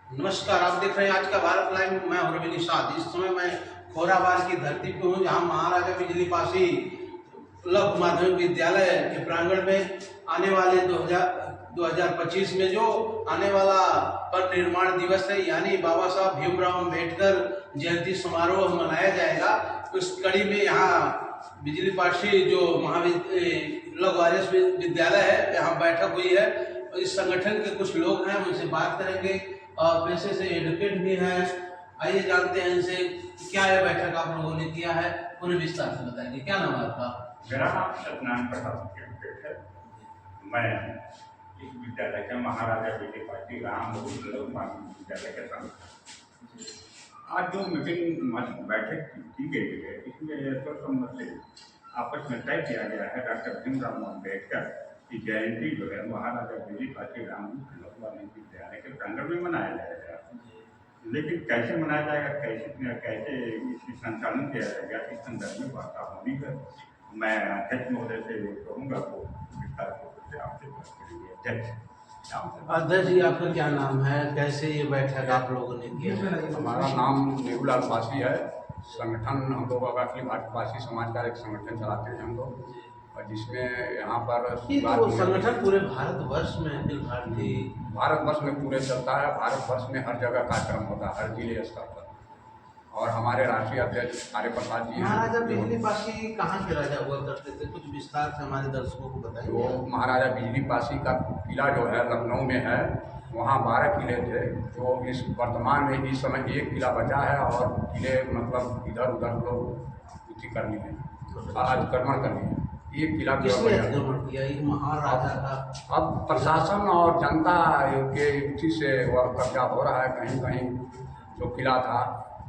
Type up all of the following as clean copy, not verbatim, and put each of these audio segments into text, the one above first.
नमस्कार, आप देख रहे हैं आज का भारत लाइव। मैं हूं रवि निषाद। इस समय मैं खोराबार की धरती पे हूं, जहां महाराजा बिजली पासी लघु माध्यमिक विद्यालय के प्रांगण में आने वाले 2025 में जो आने वाला पर निर्माण दिवस है, यानी बाबा साहब भीमराव अम्बेडकर जयंती समारोह मनाया जाएगा। उस कड़ी में यहाँ बिजली पासी जो लघु आर्यस विद्यालय है, यहाँ बैठक हुई है। इस संगठन के कुछ लोग हैं, उनसे बात करेंगे और पेशे से एडवोकेट भी हैं। आइए जानते हैं इनसे क्या यह बैठक आप लोगों ने किया है, पूरे विस्तार से बताएंगे। क्या नाम है आपका? मेरा नाम सत्यनारायण प्रसाद एडवोकेट है। मैं इस विद्यालय के महाराजा बिजली पासी राम लघु माध्यमिक विद्यालय के संघ आज जो मीटिंग बैठक की गई है, इसमें सर्वसम्मत से आपस में तय किया गया है डॉक्टर भीमराव अम्बेडकर की जयंती जो है महाराजा बिजली पासी राम लघु माध्यमिक विद्यालय के प्रांगण में मनाया जाएगा। लेकिन कैसे मनाया जाएगा, कैसे इसकी संचालन किया जाएगा, इस संदर्भ में वार्ता होनी है। मैं अध्यक्ष महोदय से कहूँगा वो विस्तार से आपसे बात करेंगे। अध्यक्ष जी, आपका क्या नाम है? कैसे ये बैठक आप लोगों ने की है? हमारा नाम नेहुलाल पासी है। संगठन हम लोग अखिल भारतीय पासी समाज का एक संगठन चलाते हैं हम लोग, और जिसमें यहाँ पर तो संगठन पूरे भारतवर्ष में अखिल भारतवर्ष में पूरे चलता है। भारतवर्ष में हर जगह कार्यक्रम होता है, हर जिले स्तर पर। और हमारे राष्ट्रीय अध्यक्ष आर्य प्रसाद जी हैं। महाराजा बिजली पासी कहाँ के राजा हुआ करते थे? कुछ विस्तार से हमारे दर्शकों को बताइए। वो महाराजा बिजली पासी का किला जो है लखनऊ में है, वहाँ 12 किले थे। जो इस वर्तमान में इस समय एक किला बचा है, और किले मतलब इधर उधर लोग उठी कर लिए, अतिक्रमण कर लिए। एक किला किसने अतिक्रमण किया? एक महाराजा का। अब प्रशासन और जनता के युक्ति से वह कब्जा हो रहा है कहीं कहीं जो किला था।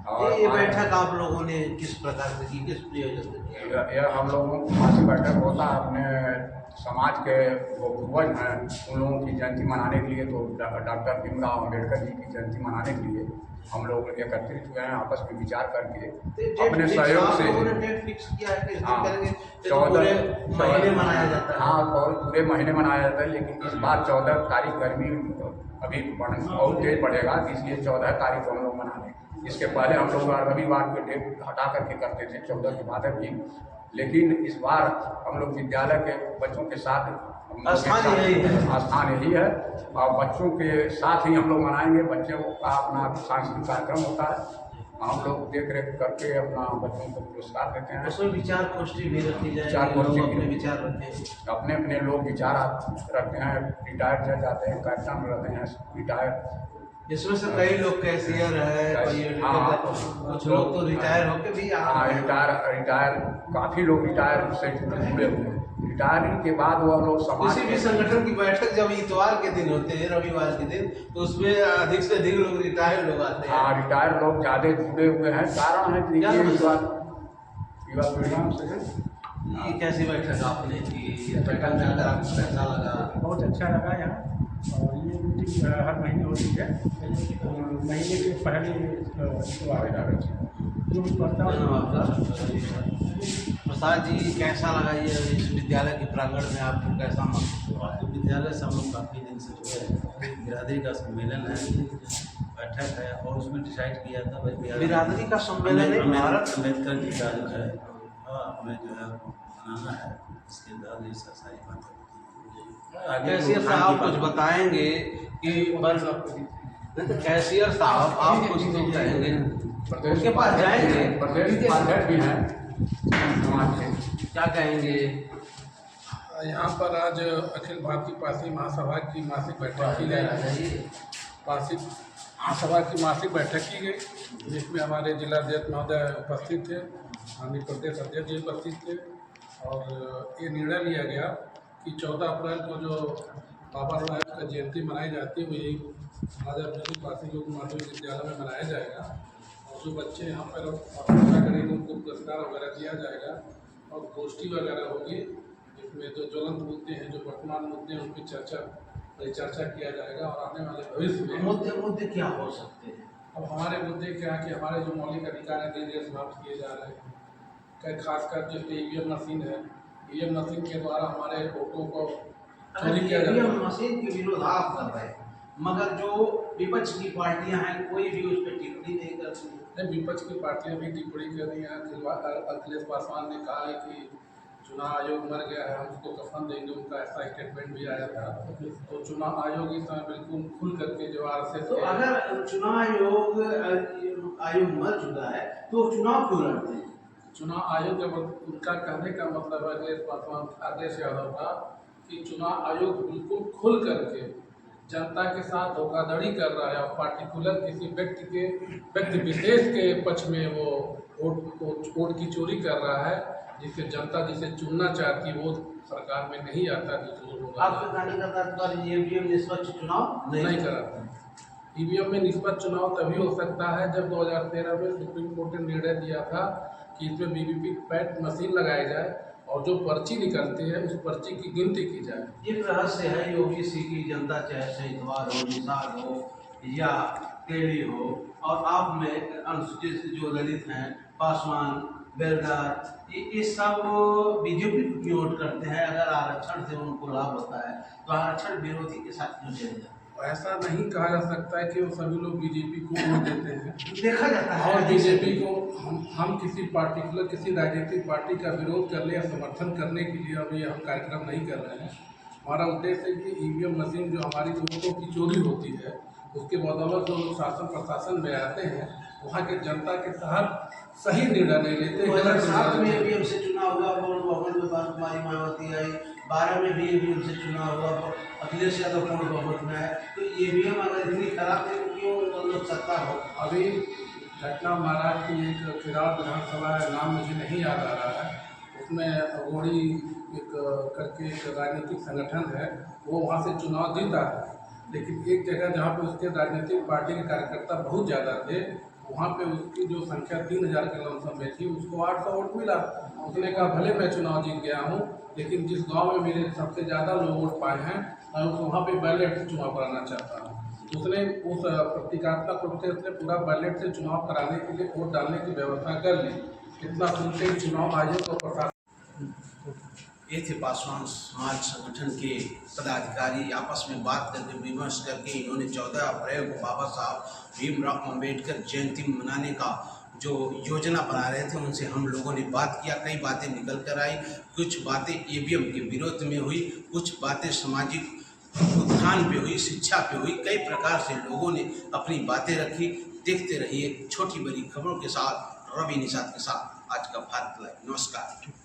और ये बैठक आप लोगों ने किस प्रकार से की, किस प्रयोजन से किया? यह हम लोगों को पासी बैठक होता है अपने समाज के वो पूर्वज हैं उन लोगों की जयंती मनाने के लिए। तो डॉक्टर भीमराव अम्बेडकर जी की जयंती मनाने के लिए हम लोग एकत्रित हुए हैं, आपस में विचार करके अपने सहयोग से। डेट फिक्स किया है कि हाँ, करेंगे? 14 महीने मनाया जाता है। हाँ, पूरे महीने मनाया जाता है, लेकिन इस बार 14 तारीख गर्मी अभी बहुत तेज बढ़ेगा, इसलिए 14 तारीख को हम लोग मना लेंगे। इसके पहले हम लोग रविवार के डेट हटा करके करते थे, 14 के बाद भी। लेकिन इस बार हम लोग विद्यालय के बच्चों के साथ स्थान यही है, और बच्चों के साथ ही हम लोग मनाएंगे। बच्चों का अपना सांस्कृतिक कार्यक्रम होता है, हम लोग देख रेख करके अपना बच्चों को पुरस्कार देते हैं। उसमें विचार गोष्ठी भी रखी जाए, विचार गोष्ठी अपने विचार रखें। अपने अपने लोग विचार रखते हैं। रिटायर्ड जज आते हैं, कार्यक्रम रहते हैं रिटायर्ड। इसमें से कई लोग कैशियर है, कुछ लोग तो रिटायर होके भी रिटायर काफ़ी लोग रिटायर से जुड़े हुए हैं। रिटायरिंग के बाद वो लोग समाज किसी भी संगठन की बैठक जब इतवार के दिन होते हैं, रविवार के दिन, तो उसमें अधिक से अधिक लोग रिटायर लोग आते हैं। हाँ, रिटायर लोग ज़्यादा जुड़े हुए हैं। कारण है कि युवा पीढ़ी से। ये कैसी बैठक आपने की? बैठक में अगर आपको कैसा लगा? बहुत अच्छा लगा यहाँ। और ये मीटिंग हर महीने होती है, महीने के पहले जो भी प्रस्ताव। प्रसाद जी, कैसा लगा ये इस विद्यालय के प्रांगण में? आपको कैसा महसूस हुआ? विद्यालय से हम लोग काफ़ी दिन से जुड़े हैं। बिरादरी का सम्मेलन है, बैठक है, और उसमें डिसाइड किया था भाई बिरादरी का सम्मेलन है। भारत अम्बेडकर जी का जो है हमें जो है मनाना है, इसके बाद ये सारी बातें कैशियर साहब कुछ बताएंगे कि कैशियर साहब आप कुछ तो कहेंगे, उनके पास जाएंगे, प्रदेश भी हैं समाज के, क्या कहेंगे? यहाँ पर आज अखिल भारतीय पासी महासभा की मासिक बैठक की गई। पासी महासभा की मासिक बैठक की गई, जिसमें हमारे जिलाध्यक्ष महोदय उपस्थित थे, माननीय प्रदेश अध्यक्ष जी उपस्थित थे। और ये निर्णय लिया गया कि 14 अप्रैल को जो बाबा साहब का जयंती मनाई जाती है, वो यही महाराजा बिजली पासी लघु माध्यमिक विद्यालय में मनाया जाएगा। और जो बच्चे यहाँ पर अपना करेंगे उनको पुरस्कार वगैरह दिया जाएगा, और गोष्ठी वगैरह होगी, जिसमें जो ज्वलंत मुद्दे हैं, जो वर्तमान मुद्दे हैं, उन पर चर्चा किया जाएगा। और आने वाले भविष्य में मुद्दे क्या हो सकते हैं? अब हमारे मुद्दे क्या है कि हमारे जो मौलिक अधिकार हैं धीरे धीरे समाप्त किए जा रहे हैं। खासकर जो ईवीएम मशीन है, ईवीएम मशीन के द्वारा हमारे वोटों को चोरी किया जाता है। मशीन के विरोध आप कर रहे हैं, मगर जो विपक्ष की पार्टियां हैं कोई भी उस पर टिप्पणी नहीं करती है। नहीं, विपक्ष की पार्टियां भी टिप्पणी कर रही हैं। अखिलेश पासवान ने कहा है कि चुनाव आयोग मर गया है, हम उसको कफन देंगे, उनका ऐसा स्टेटमेंट भी आया था। तो चुनाव आयोग इस समय बिल्कुल खुल करके जो RSS तो अगर चुनाव आयोग मर चुका है तो चुनाव क्यों लड़ते हैं? चुनाव आयोग जब उनका कहने का मतलब है अखिलेश पासवान अखिलेश यादव का कि चुनाव आयोग बिल्कुल खुल करके जनता के साथ धोखाधड़ी कर रहा है और पार्टिकुलर किसी व्यक्ति विशेष के पक्ष में वो वोट की चोरी कर रहा है, जिससे जनता जिसे चुनना चाहती है वो सरकार में नहीं आता। दूसरे लोग आपके कहने का तात्पर्य ईवीएम निष्पक्ष चुनाव नहीं कराते। ईवीएम में निष्पक्ष चुनाव तभी हो सकता है जब 2013 में सुप्रीम कोर्ट ने निर्णय दिया था कि इसमें वीवीपैट मशीन लगाई जाए और जो पर्ची निकलती है उस पर्ची की गिनती की जाए। ये रहस्य है ओबीसी की जनता, चाहे शहीदवार हो, निषाद हो या केली हो, और आप में अनुसूचित जो दलित हैं, पासवान, बेलदार, ये सब बीजेपी को वोट करते हैं। अगर आरक्षण से उनको लाभ होता है तो आरक्षण विरोधी के साथ क्यों चले जाए? ऐसा नहीं कहा जा सकता है कि वो सभी लोग बीजेपी को वोट देते हैं। देखा जाता है और बीजेपी को हम किसी पार्टिकुलर किसी राजनीतिक पार्टी का विरोध करने या समर्थन करने के लिए अभी हम कार्यक्रम नहीं कर रहे हैं। हमारा उद्देश्य है कि ईवीएम मशीन जो हमारी वोटों की चोरी होती है उसके बदौलत जो लोग शासन प्रशासन में आते हैं वहाँ के जनता के साथ सही निर्णय नहीं लेते। 2007 में ईवीएम से चुनाव हुआ, पूर्ण बहुमत में कुमारी मायावती आई, 12 में भी ईवीएम से चुनाव हुआ, अखिलेश यादव पूर्ण बहुमत में आए। तो ईवीएम अगर इतनी खराब है तो क्यों लोग सत्ता हो? अभी घटना महाराष्ट्र की एक खिराब विधानसभा है, नाम मुझे नहीं याद आ रहा है, उसमें अघोरी एक करके एक राजनीतिक संगठन है, वो वहाँ से चुनाव जीता है। लेकिन एक जगह जहाँ पे उसके राजनीतिक पार्टी के कार्यकर्ता बहुत ज़्यादा थे, वहाँ पे उसकी जो संख्या 3000 के लमसम में थी, उसको 800 वोट मिला। उसने कहा भले मैं चुनाव जीत गया हूँ, लेकिन जिस गांव में मेरे सबसे ज़्यादा लोग वोट पाए हैं मैं वहाँ पे बैलेट से चुनाव कराना चाहता हूँ। उसने उस प्रतीकात्मक रूप से उसने पूरा बैलेट से चुनाव कराने के लिए वोट डालने की व्यवस्था कर ली। इतना सुनते ही चुनाव आयोग और प्रशासन। ये थे पासवान समाज संगठन के पदाधिकारी, आपस में बात करके विमर्श करके इन्होंने 14 अप्रैल को बाबा साहब भीमराव अम्बेडकर जयंती मनाने का जो योजना बना रहे थे उनसे हम लोगों ने बात किया। कई बातें निकल कर आई, कुछ बातें ईवीएम के विरोध में हुई, कुछ बातें सामाजिक उत्थान पे हुई, शिक्षा पे हुई, कई प्रकार से लोगों ने अपनी बातें रखी। देखते रहिए छोटी बड़ी खबरों के साथ रवि निषाद के साथ आज का भारत लाइव। नमस्कार।